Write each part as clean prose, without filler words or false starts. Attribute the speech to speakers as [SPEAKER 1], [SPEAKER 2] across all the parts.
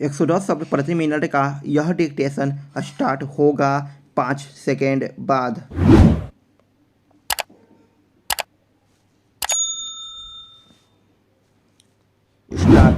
[SPEAKER 1] 110 शब्द प्रति मिनट का यह डिक्टेशन स्टार्ट होगा 5 सेकेंड बाद। स्टार्ट।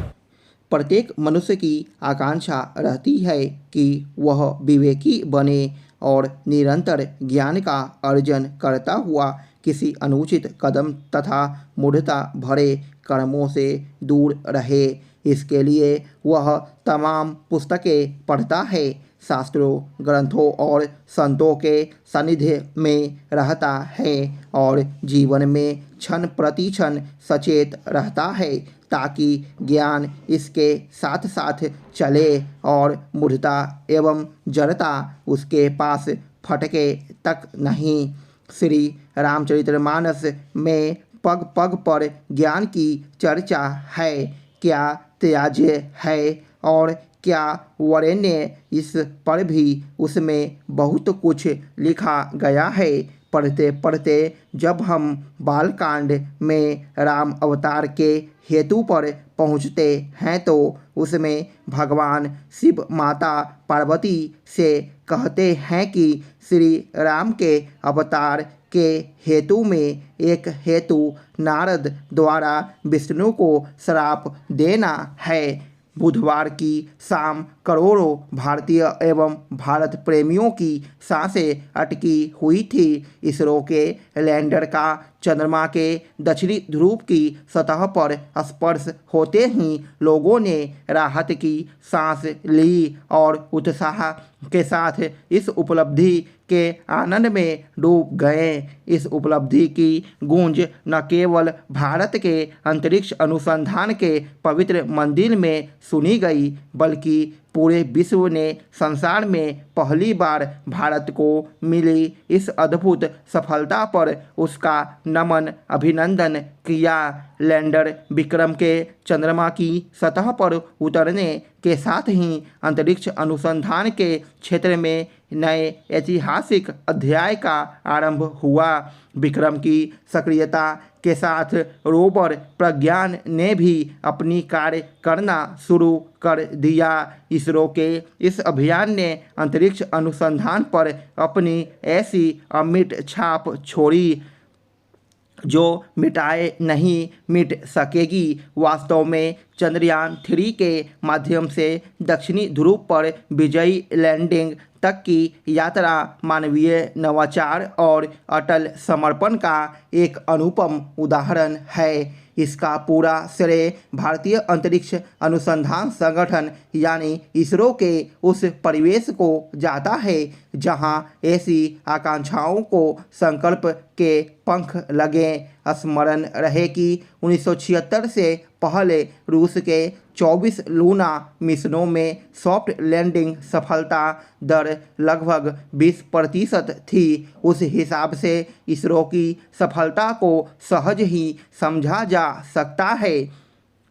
[SPEAKER 1] प्रत्येक मनुष्य की आकांक्षा रहती है कि वह विवेकी बने और निरंतर ज्ञान का अर्जन करता हुआ किसी अनुचित कदम तथा मूढ़ता भरे कर्मों से दूर रहे। इसके लिए वह तमाम पुस्तकें पढ़ता है, शास्त्रों, ग्रंथों और संतों के सानिध्य में रहता है और जीवन में क्षण प्रति क्षण सचेत रहता है ताकि ज्ञान इसके साथ साथ चले और मूढ़ता एवं जड़ता उसके पास फटके तक नहीं। श्री रामचरितमानस में पग पग पर ज्ञान की चर्चा है। क्या त्याज्य है और क्या वरेण्य, इस पर भी उसमें बहुत कुछ लिखा गया है। पढ़ते पढ़ते जब हम बालकांड में राम अवतार के हेतु पर पहुँचते हैं तो उसमें भगवान शिव माता पार्वती से कहते हैं कि श्री राम के अवतार के हेतु में एक हेतु नारद द्वारा विष्णु को श्राप देना है। बुधवार की शाम करोड़ों भारतीय एवं भारत प्रेमियों की सांसें अटकी हुई थी। इसरो के लैंडर का चंद्रमा के दक्षिणी ध्रुव की सतह पर स्पर्श होते ही लोगों ने राहत की सांस ली और उत्साह के साथ इस उपलब्धि के आनंद में डूब गए। इस उपलब्धि की गूंज न केवल भारत के अंतरिक्ष अनुसंधान के पवित्र मंदिर में सुनी गई बल्कि पूरे विश्व ने संसार में पहली बार भारत को मिली इस अद्भुत सफलता पर उसका नमन अभिनंदन किया। लैंडर विक्रम के चंद्रमा की सतह पर उतरने के साथ ही अंतरिक्ष अनुसंधान के क्षेत्र में नए ऐतिहासिक अध्याय का आरंभ हुआ। विक्रम की सक्रियता के साथ रोवर प्रज्ञान ने भी अपनी कार्य करना शुरू कर दिया। इसरो के इस अभियान ने अंतरिक्ष अनुसंधान पर अपनी ऐसी अमिट छाप छोड़ी जो मिटाए नहीं मिट सकेगी। वास्तव में चंद्रयान 3 के माध्यम से दक्षिणी ध्रुव पर विजयी लैंडिंग तक की यात्रा मानवीय नवाचार और अटल समर्पण का एक अनुपम उदाहरण है। इसका पूरा श्रेय भारतीय अंतरिक्ष अनुसंधान संगठन यानी इसरो के उस परिवेश को जाता है जहां ऐसी आकांक्षाओं को संकल्प के पंख लगे। स्मरण रहे कि 1976 से पहले रूस के 24 लूना मिशनों में सॉफ्ट लैंडिंग सफलता दर लगभग 20% थी। उस हिसाब से इसरो की सफलता को सहज ही समझा जा सकता है।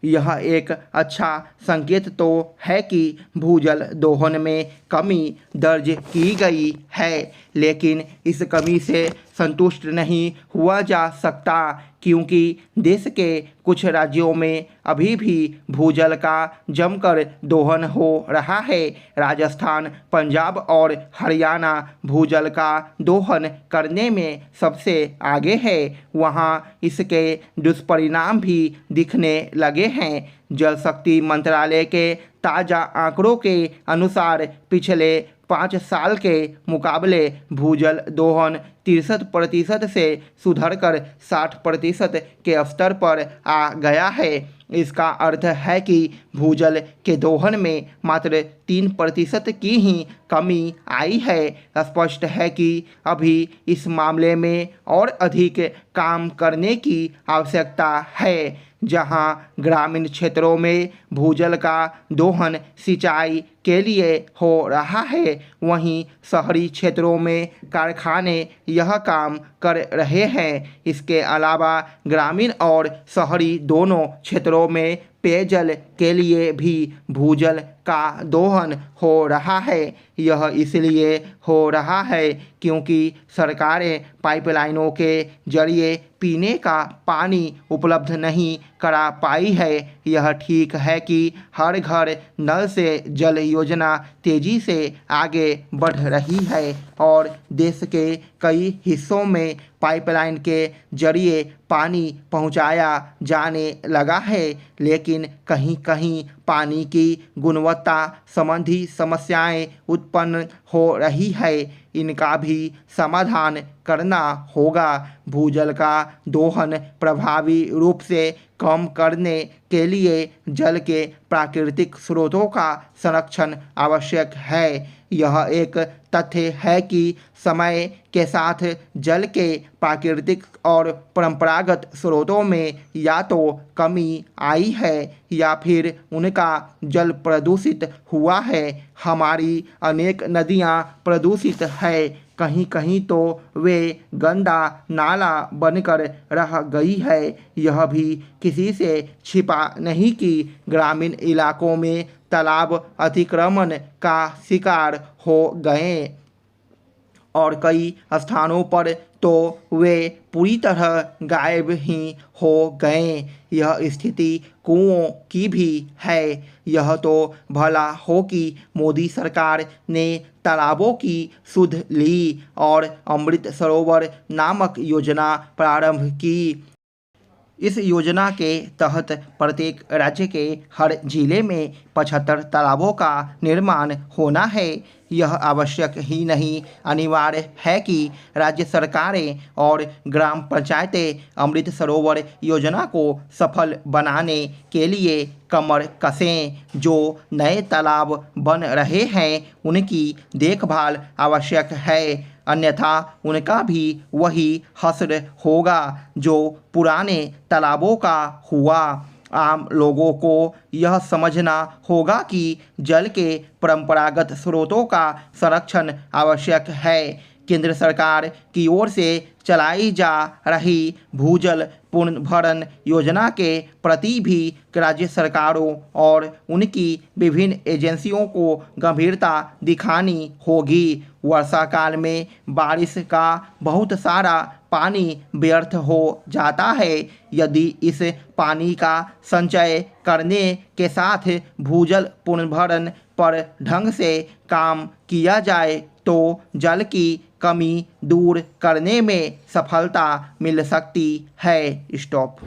[SPEAKER 1] यह एक अच्छा संकेत तो है कि भूजल दोहन में कमी दर्ज की गई है, लेकिन इस कमी से संतुष्ट नहीं हुआ जा सकता क्योंकि देश के कुछ राज्यों में अभी भी भूजल का जमकर दोहन हो रहा है। राजस्थान, पंजाब और हरियाणा भूजल का दोहन करने में सबसे आगे है। वहाँ इसके दुष्परिणाम भी दिखने लगे हैं। जल शक्ति मंत्रालय के ताज़ा आंकड़ों के अनुसार पिछले 5 साल के मुकाबले भूजल दोहन 63% से सुधरकर 60% के स्तर पर आ गया है। इसका अर्थ है कि भूजल के दोहन में मात्र 3% की ही कमी आई है। स्पष्ट है कि अभी इस मामले में और अधिक काम करने की आवश्यकता है। जहां ग्रामीण क्षेत्रों में भूजल का दोहन सिंचाई के लिए हो रहा है, वहीं शहरी क्षेत्रों में कारखाने यह काम कर रहे हैं। इसके अलावा ग्रामीण और शहरी दोनों क्षेत्रों में पेयजल के लिए भी भूजल का दोहन हो रहा है। यह इसलिए हो रहा है क्योंकि सरकारें पाइपलाइनों के जरिए पीने का पानी उपलब्ध नहीं करा पाई है। यह ठीक है कि हर घर नल से जल योजना तेजी से आगे बढ़ रही है और देश के कई हिस्सों में पाइपलाइन के जरिए पानी पहुंचाया जाने लगा है, लेकिन कहीं कहीं पानी की गुणवत्ता संबंधी समस्याएं उत्पन्न हो रही है। इनका भी समाधान करना होगा। भूजल का दोहन प्रभावी रूप से कम करने के लिए जल के प्राकृतिक स्रोतों का संरक्षण आवश्यक है। यह एक तथ्य है कि समय के साथ जल के प्राकृतिक और परंपरागत स्रोतों में या तो कमी आई है या फिर उनका जल प्रदूषित हुआ है। हमारी अनेक नदियाँ प्रदूषित है, कहीं कहीं तो वे गंदा नाला बनकर रह गई है। यह भी किसी से छिपा नहीं कि ग्रामीण इलाकों में तालाब अतिक्रमण का शिकार हो गए और कई स्थानों पर तो वे पूरी तरह गायब ही हो गए। यह स्थिति कुओं की भी है। यह तो भला हो कि मोदी सरकार ने तालाबों की सुध ली और अमृत सरोवर नामक योजना प्रारंभ की। इस योजना के तहत प्रत्येक राज्य के हर जिले में 75 तालाबों का निर्माण होना है। यह आवश्यक ही नहीं, अनिवार्य है कि राज्य सरकारें और ग्राम पंचायतें अमृत सरोवर योजना को सफल बनाने के लिए कमर कसें। जो नए तालाब बन रहे हैं उनकी देखभाल आवश्यक है, अन्यथा उनका भी वही हश्र होगा जो पुराने तालाबों का हुआ। आम लोगों को यह समझना होगा कि जल के परंपरागत स्रोतों का संरक्षण आवश्यक है। केंद्र सरकार की ओर से चलाई जा रही भूजल पुनर्भरण योजना के प्रति भी राज्य सरकारों और उनकी विभिन्न एजेंसियों को गंभीरता दिखानी होगी। वर्षा काल में बारिश का बहुत सारा पानी व्यर्थ हो जाता है। यदि इस पानी का संचय करने के साथ भूजल पुनर्भरण पर ढंग से काम किया जाए तो जल की कमी दूर करने में सफलता मिल सकती है। स्टॉप।